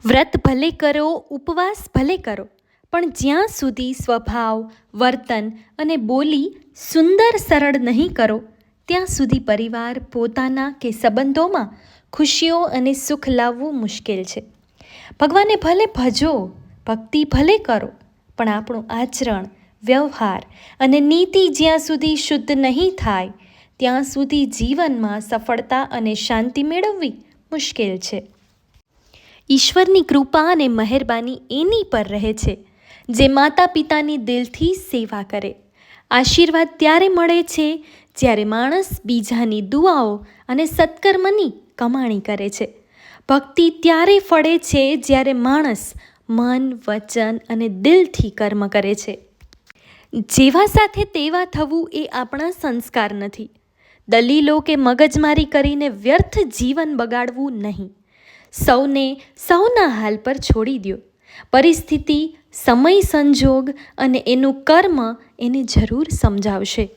વ્રત ભલે કરો, ઉપવાસ ભલે કરો, પણ જ્યાં સુધી સ્વભાવ, વર્તન અને બોલી સુંદર સરળ નહીં કરો, ત્યાં સુધી પરિવાર, પોતાના કે સંબંધોમાં ખુશીઓ અને સુખ લાવવું મુશ્કેલ છે. ભગવાનને ભલે ભજો, ભક્તિ ભલે કરો, પણ આપણું આચરણ, વ્યવહાર અને નીતિ જ્યાં સુધી શુદ્ધ નહીં થાય, ત્યાં સુધી જીવનમાં સફળતા અને શાંતિ મેળવવી મુશ્કેલ છે. ઈશ્વરની કૃપા અને મહેરબાની એની પર રહે છે જે માતા પિતાની દિલથી સેવા કરે. આશીર્વાદ ત્યારે મળે છે જ્યારે માણસ બીજાની દુઆઓ અને સત્કર્મની કમાણી કરે છે. ભક્તિ ત્યારે ફળે છે જ્યારે માણસ મન, વચન અને દિલથી કર્મ કરે છે. જેવા સાથે તેવા થવું એ આપણા સંસ્કાર નથી. દલીલો કે મગજમારી કરીને વ્યર્થ જીવન બગાડવું નહીં. સૌને સૌના હાલ પર છોડી દો. પરિસ્થિતિ, સમય, સંજોગ અને એનું કર્મ એને જરૂર સમજાવશે.